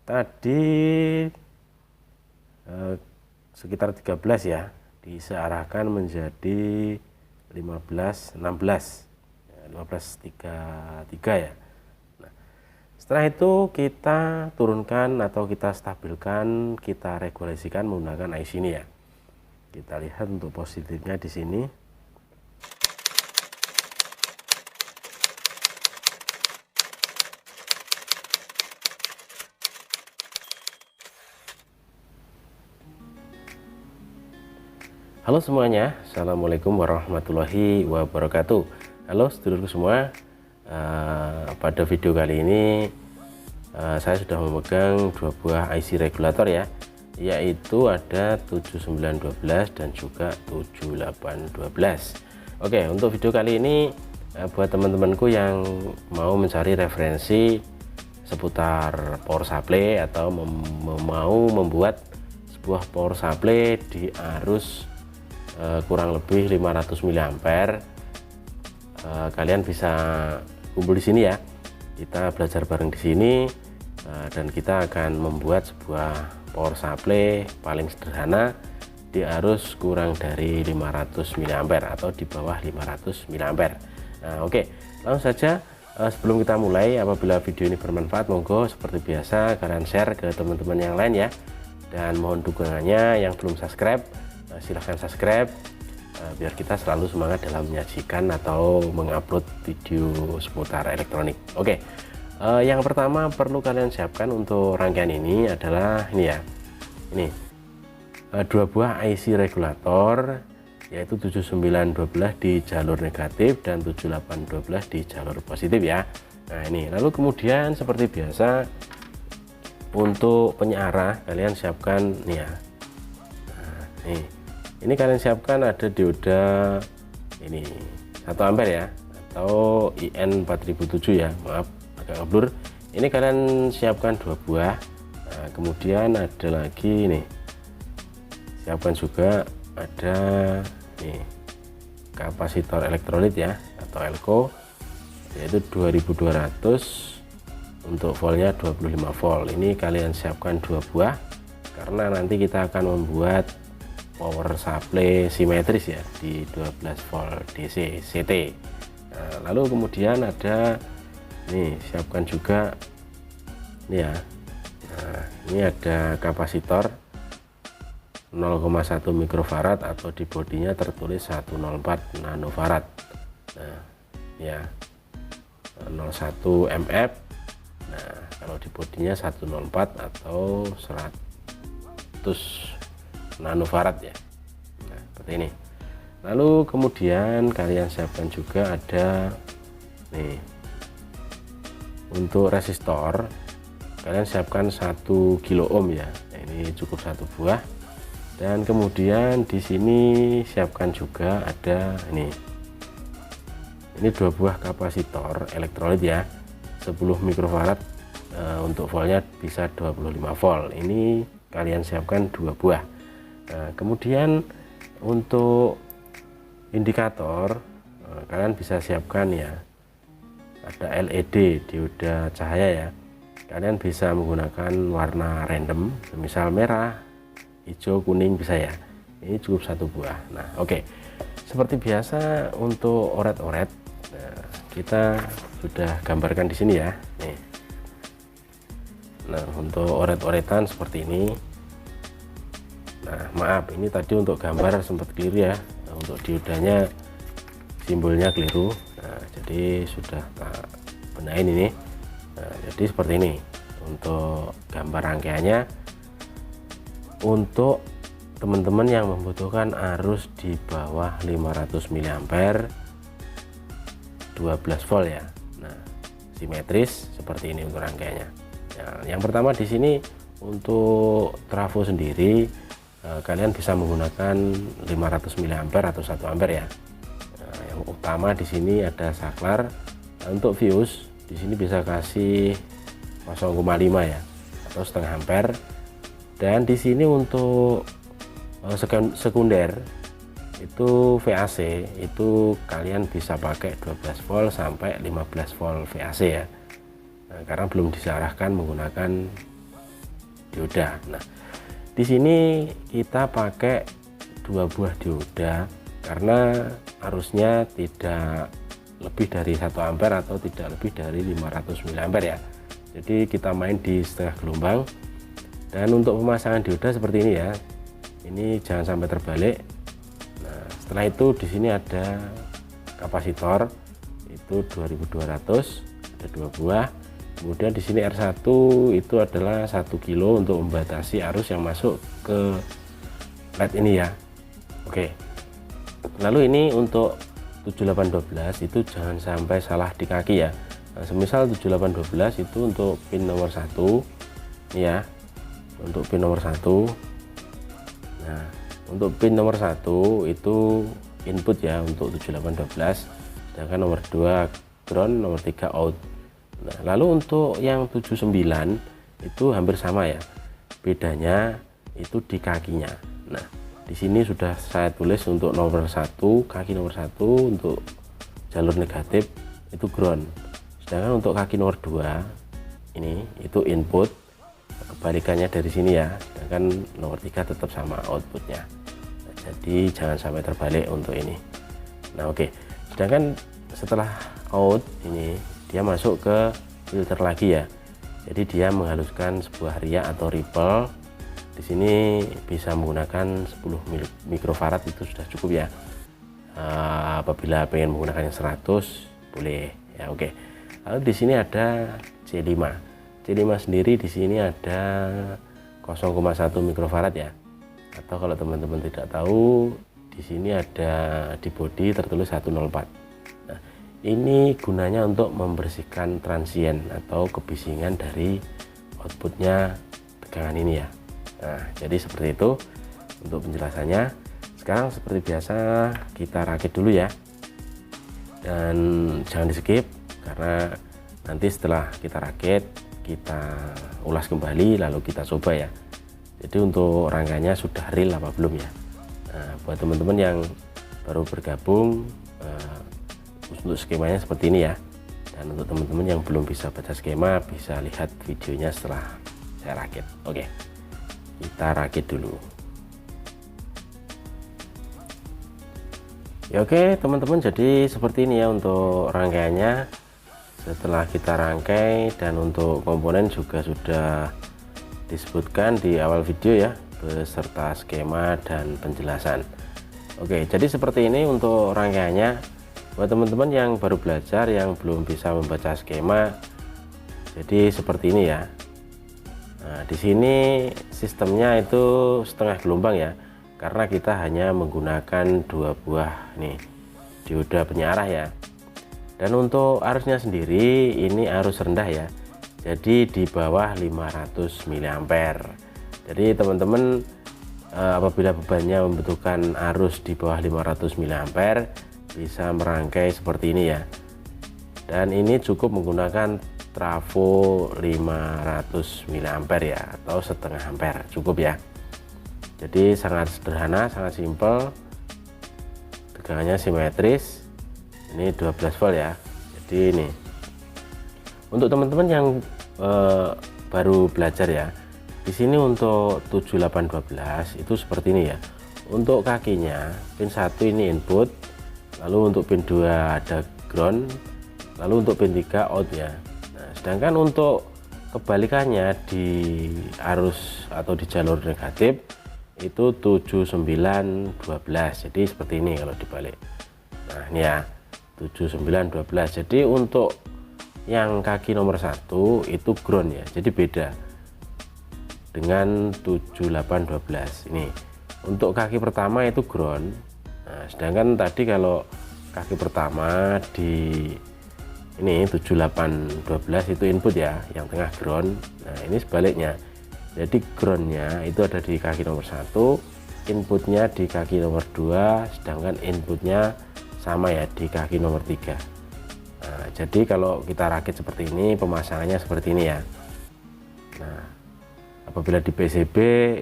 tadi sekitar 13 ya, disearahkan menjadi 15 16 1533 ya. Nah, setelah itu kita turunkan atau kita stabilkan, kita regulasikan menggunakan IC ini ya. Kita lihat untuk positifnya di sini. Halo semuanya, Assalamualaikum warahmatullahi wabarakatuh. Halo sedulurku semua, pada video kali ini saya sudah memegang dua buah IC regulator ya, yaitu ada 7912 dan juga 7812. Oke, untuk video kali ini buat teman-temanku yang mau mencari referensi seputar power supply atau mau membuat sebuah power supply di arus kurang lebih 500 mA, kalian bisa kumpul di sini ya. Kita belajar bareng di sini dan kita akan membuat sebuah power supply paling sederhana di arus kurang dari 500 mA atau di bawah 500 mA. Nah, oke, langsung saja. Sebelum kita mulai, apabila video ini bermanfaat, monggo seperti biasa kalian share ke teman-teman yang lain ya, dan mohon dukungannya. Yang belum subscribe, silahkan subscribe biar kita selalu semangat dalam menyajikan atau mengupload video seputar elektronik. Oke, yang pertama perlu kalian siapkan untuk rangkaian ini adalah ini ya, ini dua buah IC regulator, yaitu 7912 di jalur negatif dan 7812 di jalur positif ya. Nah ini, lalu kemudian seperti biasa untuk penyearah kalian siapkan nih ya. Nah, ini kalian siapkan ada dioda ini 1 ampere ya, atau IN 4007 ya, maaf agak ngeblur. Ini kalian siapkan dua buah. Nah, kemudian ada lagi nih, siapkan juga ada nih kapasitor elektrolit ya, atau elko, yaitu 2200 untuk voltnya 25 volt. Ini kalian siapkan dua buah karena nanti kita akan membuat power supply simetris ya di 12 volt DC CT. Nah, lalu kemudian ada nih, siapkan juga ini ya. Nah, ini ada kapasitor 0,1 mikrofarad atau di bodinya tertulis 104 nanofarad. Nah, ya 01 mF. Nah, kalau di bodinya 104 atau 100 nanofarad ya. Nah, seperti ini. Lalu kemudian kalian siapkan juga ada nih, untuk resistor kalian siapkan 1 kilo ohm ya. Nah, ini cukup satu buah. Dan kemudian di sini siapkan juga ada ini dua buah kapasitor elektrolit ya, 10 mikrofarad, untuk voltnya bisa 25 volt. Ini kalian siapkan dua buah. Nah, kemudian untuk indikator kalian bisa siapkan ya, ada LED dioda cahaya ya. Kalian bisa menggunakan warna random, misal merah, hijau, kuning bisa ya. Ini cukup satu buah. Nah, oke. Seperti biasa untuk oret-oret, nah, kita sudah gambarkan di sini ya. Nih. Nah, untuk oret-oretan seperti ini. Nah, maaf, ini tadi untuk gambar sempat keliru ya. Nah, untuk diodanya simbolnya keliru. Nah, jadi sudah tak benahin ini. Nah, jadi seperti ini untuk gambar rangkaiannya. Untuk teman-teman yang membutuhkan arus di bawah 500 mA 12 volt ya. Nah, simetris seperti ini untuk rangkaiannya. Nah, yang pertama di sini untuk trafo sendiri, kalian bisa menggunakan 500 mA atau 1 ampere ya. Nah, yang utama di sini ada saklar. Untuk fuse di sini bisa kasih 0,5 ya, atau setengah ampere. Dan di sini untuk sekunder itu VAC, itu kalian bisa pakai 12 volt sampai 15 volt VAC ya. Nah, karena belum disearahkan menggunakan dioda. Nah, di sini kita pakai 2 buah dioda karena arusnya tidak lebih dari 1 ampere atau tidak lebih dari 500 mA ya. Jadi kita main di setengah gelombang. Dan untuk pemasangan dioda seperti ini ya. Ini jangan sampai terbalik. Nah, setelah itu di sini ada kapasitor itu 2200, ada 2 buah. Kemudian di sini R1 itu adalah 1 kilo untuk membatasi arus yang masuk ke LED ini ya. Oke. Lalu ini untuk 7812 itu jangan sampai salah di kaki ya. Nah, semisal 7812 itu untuk pin nomor 1 ya. Untuk pin nomor 1. Nah, untuk pin nomor 1 itu input ya untuk 7812. Sedangkan nomor 2 ground, nomor 3 out. Nah, lalu untuk yang 79 itu hampir sama ya. Bedanya itu di kakinya. Nah, di sini sudah saya tulis untuk nomor 1, kaki nomor 1 untuk jalur negatif itu ground. Sedangkan untuk kaki nomor 2 ini itu input, kebalikannya dari sini ya. Sedangkan nomor 3 tetap sama outputnya. Nah, jadi jangan sampai terbalik untuk ini. Nah, oke. Sedangkan setelah out ini dia masuk ke filter lagi ya. Jadi dia menghaluskan sebuah riak atau ripple. Di sini bisa menggunakan 10 mikrofarad itu sudah cukup ya. Apabila pengen menggunakan yang 100 boleh ya. Oke. Lalu di sini ada C5. C5 sendiri di sini ada 0,1 mikrofarad ya. Atau kalau teman-teman tidak tahu, di sini ada di bodi tertulis 104. Nah, ini gunanya untuk membersihkan transien atau kebisingan dari outputnya tegangan ini ya. Nah, jadi seperti itu untuk penjelasannya. Sekarang seperti biasa kita rakit dulu ya. Dan jangan di skip karena nanti setelah kita rakit kita ulas kembali lalu kita coba ya. Jadi untuk rangkanya sudah real apa belum ya. Nah, buat teman-teman yang baru bergabung untuk skemanya seperti ini ya. Dan untuk teman-teman yang belum bisa baca skema bisa lihat videonya setelah saya rakit. Oke, kita rakit dulu ya. Oke teman-teman, jadi seperti ini ya untuk rangkaiannya setelah kita rangkai. Dan untuk komponen juga sudah disebutkan di awal video ya, beserta skema dan penjelasan. Oke, jadi seperti ini untuk rangkaiannya. Buat teman-teman yang baru belajar yang belum bisa membaca skema, jadi seperti ini ya. Nah, di sini sistemnya itu setengah gelombang ya, karena kita hanya menggunakan 2 buah nih dioda penyarah ya. Dan untuk arusnya sendiri ini arus rendah ya, jadi di bawah 500 mA. Jadi teman-teman apabila bebannya membutuhkan arus di bawah 500 mA bisa merangkai seperti ini ya. Dan ini cukup menggunakan trafo 500 mA ya, atau setengah ampere cukup ya. Jadi sangat sederhana, sangat simpel, tegangannya simetris. Ini 12 volt ya. Jadi ini untuk teman-teman yang baru belajar ya, di sini untuk 7812 itu seperti ini ya. Untuk kakinya pin 1 ini input, lalu untuk pin 2 ada ground, lalu untuk pin 3 out ya. Nah, sedangkan untuk kebalikannya di arus atau di jalur negatif itu 7912. Jadi seperti ini kalau dibalik. Nah, ini ya 7912. Jadi untuk yang kaki nomor 1 itu ground ya. Jadi beda dengan 7812 ini. Untuk kaki pertama itu ground. Nah, sedangkan tadi kalau kaki pertama di ini 7812 itu input ya, yang tengah ground. Nah, ini sebaliknya. Jadi groundnya itu ada di kaki nomor 1, inputnya di kaki nomor 2, sedangkan inputnya sama ya di kaki nomor 3. Nah, jadi kalau kita rakit seperti ini, pemasangannya seperti ini ya. Nah, apabila di PCB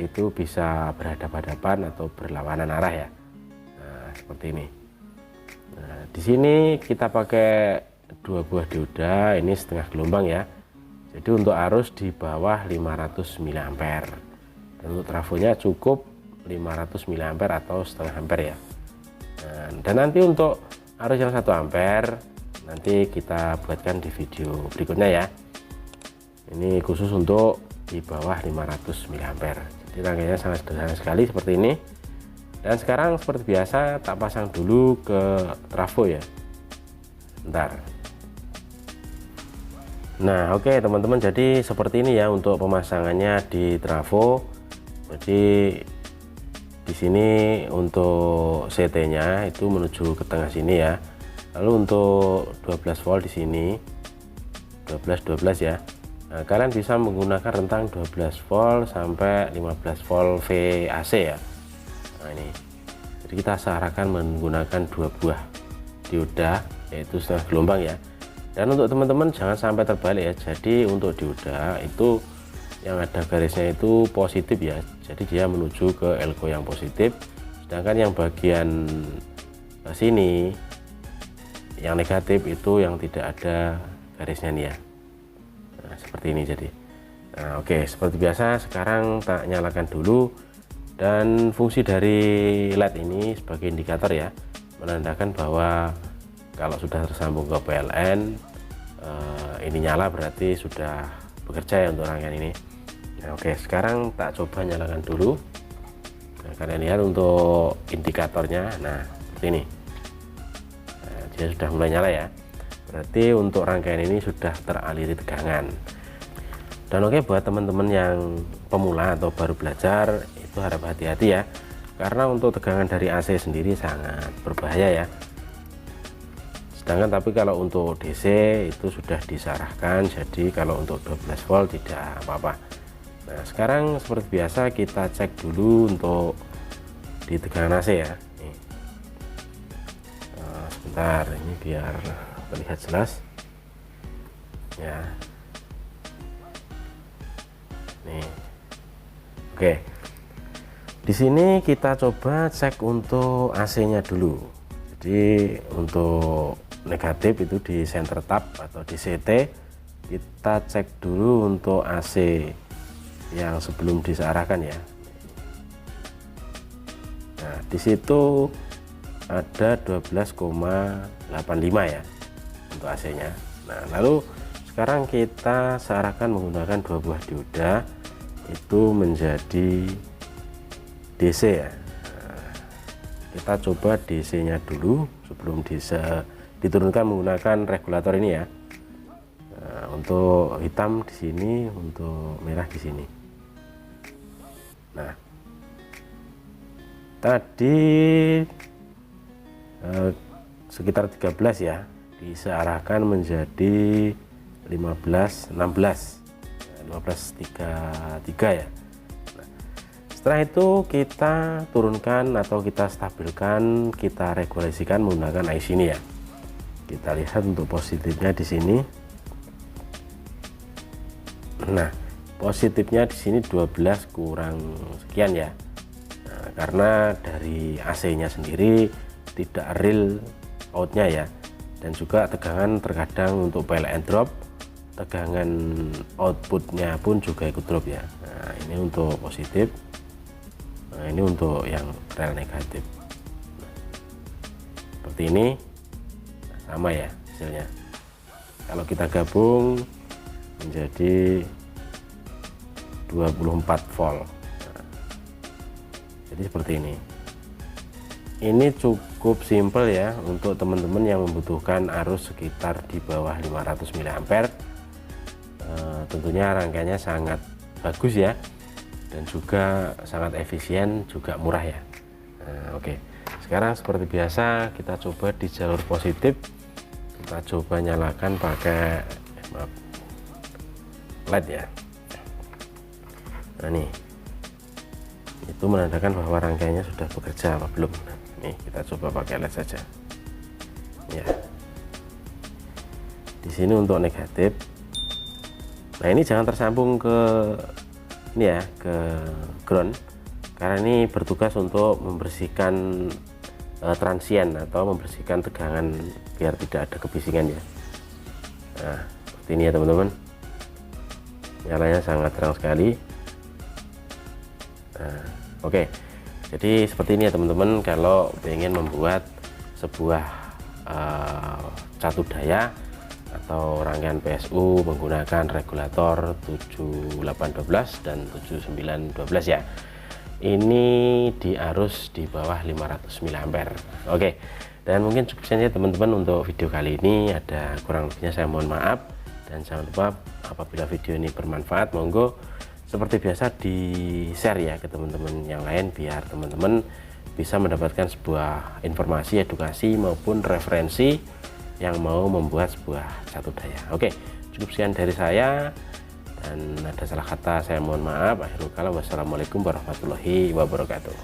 itu bisa berhadapan-hadapan atau berlawanan arah ya. Nah, seperti ini. Nah, di sini kita pakai 2 buah dioda, ini setengah gelombang ya. Jadi untuk arus di bawah 500 mA. Dan untuk trafonya cukup 500 mA atau setengah ampere ya. Dan nanti untuk arus yang 1 ampere nanti kita buatkan di video berikutnya ya. Ini khusus untuk di bawah 500 mA. Jadi rangkaiannya sangat sederhana sekali seperti ini. Dan sekarang seperti biasa tak pasang dulu ke trafo ya. Bentar. Nah, oke teman-teman, jadi seperti ini ya untuk pemasangannya di trafo. Jadi di sini untuk CT-nya itu menuju ke tengah sini ya. Lalu untuk 12 volt di sini 12 ya. Nah, kalian bisa menggunakan rentang 12 volt sampai 15 volt VAC ya. Nah, ini. Jadi kita sarankan menggunakan 2 buah dioda, yaitu setengah gelombang ya. Dan untuk teman-teman jangan sampai terbalik ya. Jadi untuk dioda itu yang ada garisnya itu positif ya. Jadi dia menuju ke elko yang positif. Sedangkan yang bagian sini yang negatif itu yang tidak ada garisnya nih ya. Nah, seperti ini jadi. Nah, oke, seperti biasa sekarang tak nyalakan dulu. Dan fungsi dari LED ini sebagai indikator ya, menandakan bahwa kalau sudah tersambung ke PLN ini nyala, berarti sudah bekerja ya untuk rangkaian ini. Nah, oke, sekarang tak coba nyalakan dulu. Nah, kalian lihat untuk indikatornya, nah seperti ini. Nah, dia sudah mulai nyala ya, berarti untuk rangkaian ini sudah teraliri tegangan. Dan oke, buat teman-teman yang pemula atau baru belajar itu harap hati-hati ya, karena untuk tegangan dari AC sendiri sangat berbahaya ya. Sedangkan tapi kalau untuk DC itu sudah disarahkan, jadi kalau untuk 12 volt tidak apa-apa. Nah, sekarang seperti biasa kita cek dulu untuk di tegangan AC ya. Nih. Nah, sebentar, ini biar terlihat jelas ya. Nih. Oke. Di sini kita coba cek untuk AC-nya dulu. Jadi untuk negatif itu di center tap atau di CT, kita cek dulu untuk AC yang sebelum disearahkan ya. Nah, di situ ada 12,85 ya untuk AC-nya. Nah, lalu sekarang kita searahkan menggunakan 2 buah dioda itu menjadi DC ya. Nah, kita coba DC-nya dulu sebelum diturunkan menggunakan regulator ini ya. Nah, untuk hitam di sini, untuk merah di sini. Nah, tadi sekitar 13 ya, disearahkan menjadi 15, 16, 15,33 ya. Nah, setelah itu kita turunkan atau kita stabilkan, kita regulasikan menggunakan IC ini ya. Kita lihat untuk positifnya di sini. Nah, positifnya di sini 12 kurang sekian ya. Nah, karena dari AC-nya sendiri tidak real outnya ya, dan juga tegangan terkadang untuk PLN drop, tegangan outputnya pun juga ikut drop ya. Nah, ini untuk positif. Nah, ini untuk yang rel negatif. Nah, seperti ini. Sama ya hasilnya. Kalau kita gabung menjadi 24 volt. Nah, jadi seperti ini. Ini cukup simple ya untuk teman-teman yang membutuhkan arus sekitar di bawah 500 mA. Tentunya rangkaiannya sangat bagus ya, dan juga sangat efisien, juga murah ya. Nah, oke. Sekarang seperti biasa kita coba di jalur positif. Kita coba nyalakan pakai LED ya. Nah, nih itu menandakan bahwa rangkaiannya sudah bekerja apa belum. Nah, nih kita coba pakai LED saja ya. Di sini untuk negatif. Nah, ini jangan tersambung ke ini ya, ke ground, karena ini bertugas untuk membersihkan transien atau membersihkan tegangan biar tidak ada kebisingan ya. Nah, seperti ini ya teman-teman. nyalanya sangat terang sekali. Nah, oke, jadi seperti ini ya teman-teman, kalau ingin membuat sebuah catu daya atau rangkaian PSU menggunakan regulator 7812 dan 7912 ya. Ini di arus di bawah 500 mA. Oke, dan mungkin cukup saja teman-teman untuk video kali ini. Ada kurang lebihnya saya mohon maaf, dan jangan lupa apabila video ini bermanfaat, monggo seperti biasa di share ya ke teman-teman yang lain, biar teman-teman bisa mendapatkan sebuah informasi, edukasi maupun referensi yang mau membuat sebuah catu daya. Oke, cukup sekian dari saya, dan ada salah kata saya mohon maaf. Akhirul kalam, wassalamualaikum warahmatullahi wabarakatuh.